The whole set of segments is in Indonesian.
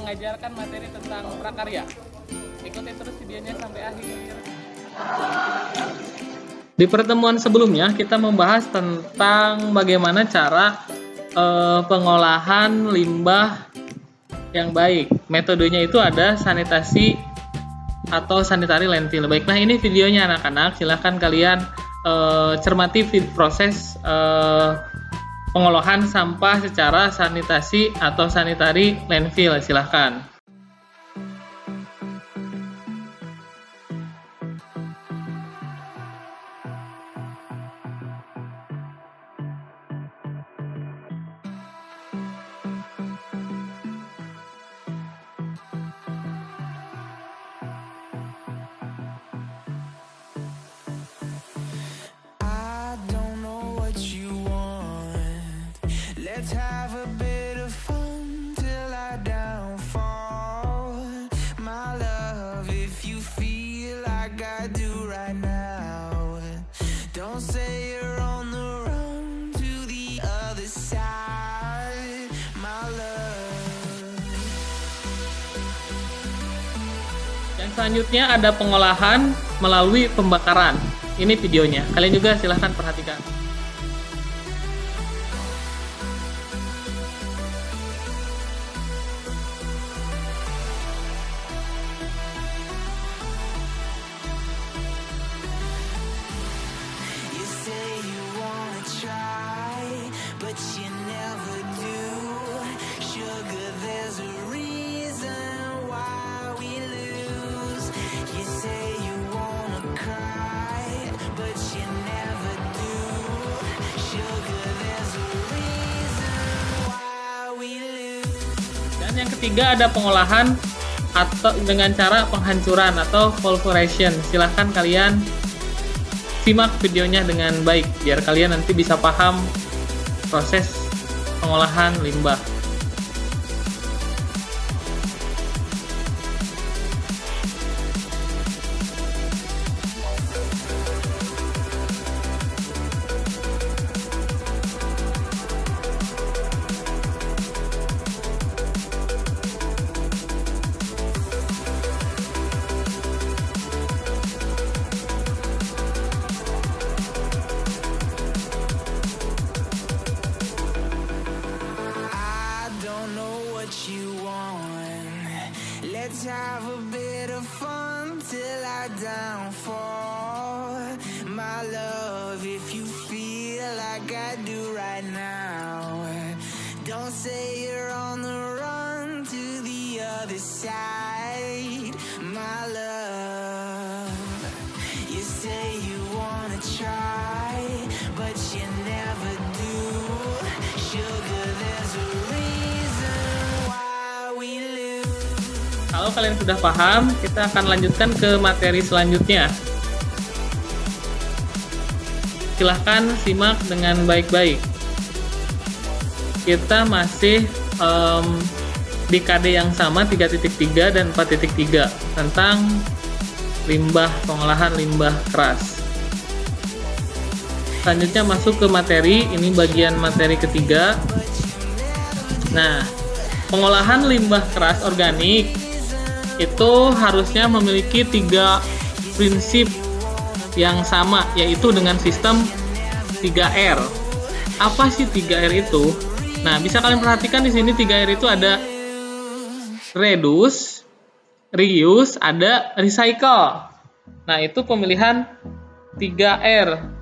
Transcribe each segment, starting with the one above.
mengajarkan materi tentang prakarya. Ikuti terus videonya sampai akhir. Di pertemuan sebelumnya kita membahas tentang bagaimana cara pengolahan limbah yang baik. Metodenya itu ada sanitasi atau sanitary landfill. Baik, nah ini videonya anak-anak. Silahkan kalian cermati proses pengolahan sampah secara sanitasi atau sanitary landfill. Silahkan. Let's have a bit of fun till I downfall. My love, if you feel like I do right now, don't say you're on the run to the other side, my love. Yang selanjutnya ada pengolahan melalui pembakaran. Ini videonya. Kalian juga silahkan perhatikan. But you never do. Sugar, there's a reason why we lose. You say you wanna cry, but you never do. Sugar, there's a reason why we lose. Dan yang ketiga ada pengolahan atau dengan cara penghancuran atau pulverization. Silahkan kalian simak videonya dengan baik biar kalian nanti bisa paham proses pengolahan limbah. Let's have a bit of fun till I downfall. My love, if you feel like I do right now, don't say you're on the run to the other side, my love. You say you wanna try, but you never do. Sugar, there's a reason why we lose. Kalau kalian sudah paham, kita akan lanjutkan ke materi selanjutnya. Silahkan simak dengan baik-baik. Kita masih di KD yang sama 3.3 dan 4.3 tentang limbah, pengolahan limbah keras. Selanjutnya masuk ke materi, ini bagian materi ketiga. Nah, pengolahan limbah keras organik itu harusnya memiliki 3 prinsip yang sama, yaitu dengan sistem 3R. Apa sih 3R itu? Nah, bisa kalian perhatikan di sini 3R itu ada reduce, reuse, ada recycle. Nah, itu pemilihan 3R.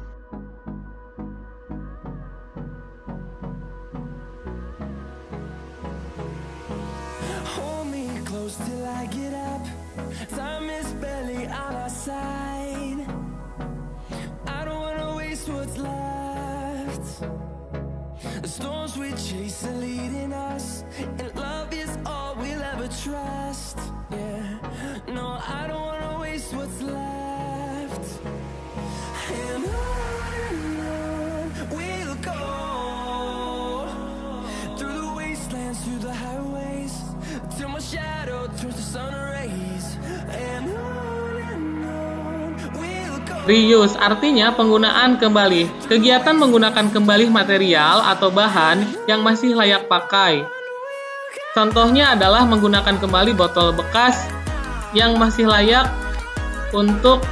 Till I get up, time is barely on our side. I don't wanna waste what's left. The storms we chase are leading us, and love is all we'll ever trust. Yeah, no, I don't wanna waste what's left. And on we'll go, through the wastelands, through the highways, till my shadow turns to sun rays. And on we'll go. Reuse artinya penggunaan kembali. Kegiatan menggunakan kembali material atau bahan yang masih layak pakai. Contohnya adalah menggunakan kembali botol bekas yang masih layak untuk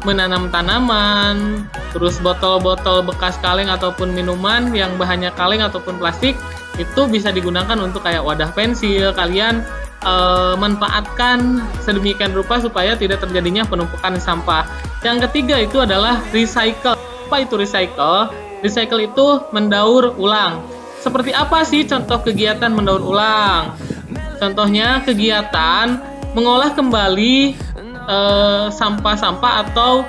menanam tanaman, terus botol-botol bekas kaleng ataupun minuman yang bahannya kaleng ataupun plastik itu bisa digunakan untuk kayak wadah pensil. Kalian manfaatkan sedemikian rupa supaya tidak terjadinya penumpukan sampah. Yang ketiga itu adalah recycle. Apa itu recycle? Recycle itu mendaur ulang. Seperti apa sih contoh kegiatan mendaur ulang? Contohnya kegiatan mengolah kembali sampah-sampah atau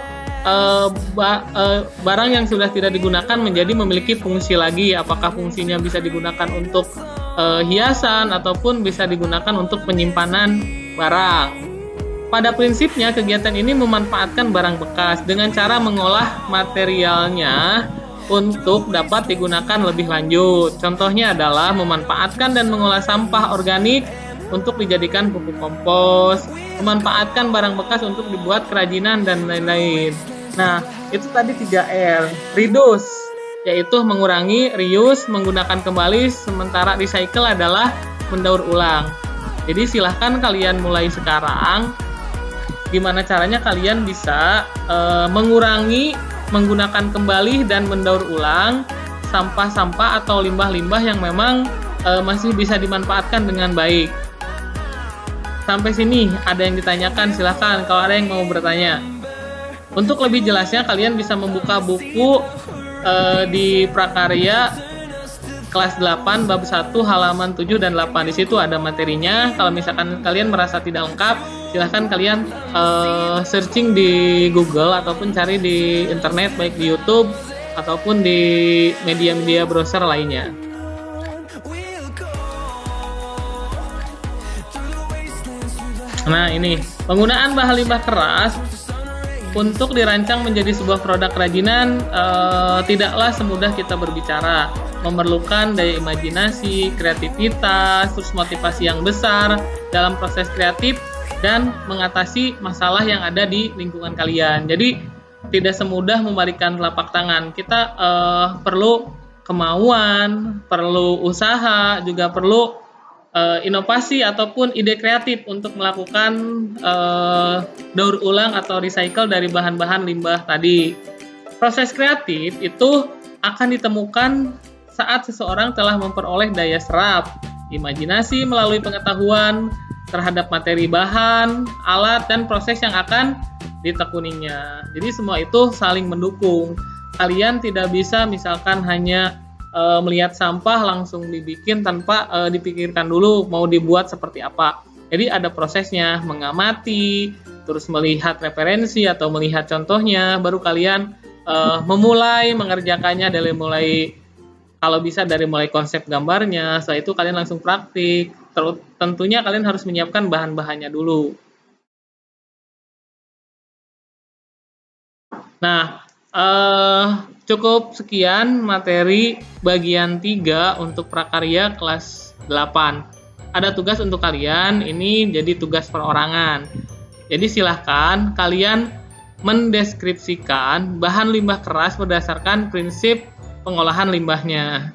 barang yang sudah tidak digunakan menjadi memiliki fungsi lagi. Apakah fungsinya bisa digunakan untuk hiasan ataupun bisa digunakan untuk penyimpanan barang. Pada prinsipnya kegiatan ini memanfaatkan barang bekas dengan cara mengolah materialnya untuk dapat digunakan lebih lanjut. Contohnya adalah memanfaatkan dan mengolah sampah organik untuk dijadikan pupuk kompos, memanfaatkan barang bekas untuk dibuat kerajinan dan lain-lain. Nah, itu tadi 3R. Reduce yaitu mengurangi, reuse menggunakan kembali, sementara recycle adalah mendaur ulang. Jadi silahkan kalian mulai sekarang gimana caranya kalian bisa mengurangi, menggunakan kembali dan mendaur ulang sampah-sampah atau limbah-limbah yang memang masih bisa dimanfaatkan dengan baik. Sampai sini ada yang ditanyakan, silahkan kalau ada yang mau bertanya. Untuk lebih jelasnya kalian bisa membuka buku di Prakarya kelas 8 bab 1 halaman 7 dan 8. Di situ ada materinya. Kalau misalkan kalian merasa tidak lengkap, silahkan kalian searching di Google ataupun cari di internet, baik di YouTube ataupun di media-media browser lainnya. Nah, ini penggunaan bahan limbah keras untuk dirancang menjadi sebuah produk kerajinan tidaklah semudah kita berbicara. Memerlukan daya imajinasi, kreativitas, terus motivasi yang besar dalam proses kreatif dan mengatasi masalah yang ada di lingkungan kalian. Jadi tidak semudah membalikan telapak tangan. Kita perlu kemauan, perlu usaha, juga perlu inovasi ataupun ide kreatif untuk melakukan daur ulang atau recycle dari bahan-bahan limbah tadi. Proses kreatif itu akan ditemukan saat seseorang telah memperoleh daya serap, imajinasi melalui pengetahuan terhadap materi bahan, alat, dan proses yang akan ditekuninya. Jadi semua itu saling mendukung. Kalian tidak bisa misalkan hanya melihat sampah langsung dibikin tanpa dipikirkan dulu mau dibuat seperti apa. Jadi ada prosesnya, mengamati, terus melihat referensi atau melihat contohnya, baru kalian memulai mengerjakannya dari mulai, kalau bisa dari mulai konsep gambarnya. Setelah itu kalian langsung praktik. Tentunya kalian harus menyiapkan bahan-bahannya dulu. Nah, cukup sekian materi bagian 3 untuk prakarya kelas 8. Ada tugas untuk kalian, ini jadi tugas perorangan. Jadi silahkan kalian mendeskripsikan bahan limbah keras berdasarkan prinsip pengolahan limbahnya.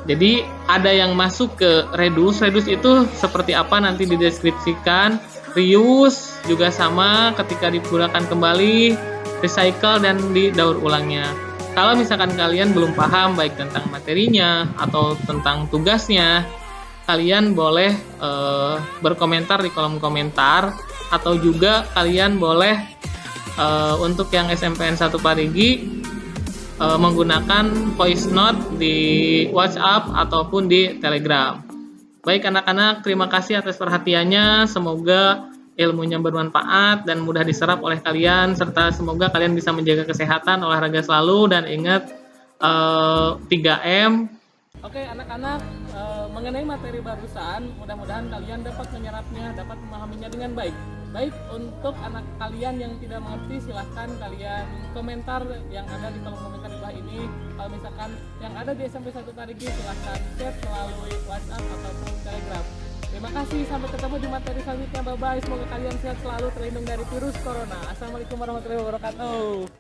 Jadi ada yang masuk ke reduce itu seperti apa nanti dideskripsikan. Reuse juga sama, ketika digunakan kembali, recycle dan didaur ulangnya. Kalau misalkan kalian belum paham baik tentang materinya atau tentang tugasnya, kalian boleh berkomentar di kolom komentar, atau juga kalian boleh untuk yang SMPN 1 Parigi menggunakan voice note di WhatsApp ataupun di Telegram. Baik anak-anak, terima kasih atas perhatiannya. Semoga ilmunya bermanfaat dan mudah diserap oleh kalian, serta semoga kalian bisa menjaga kesehatan, olahraga selalu, dan ingat 3M. Oke anak-anak, mengenai materi barusan, mudah-mudahan kalian dapat menyerapnya, dapat memahaminya dengan baik. Baik, untuk anak kalian yang tidak mengerti, silahkan kalian komentar yang ada di kolom komentar di bawah ini. Kalau misalkan yang ada di SMP 1 Parigi, silahkan chat melalui WhatsApp ataupun Telegram. Terima kasih, sampai ketemu di materi selanjutnya. Bye bye, semoga kalian sehat selalu, terlindung dari virus corona. Assalamualaikum warahmatullahi wabarakatuh.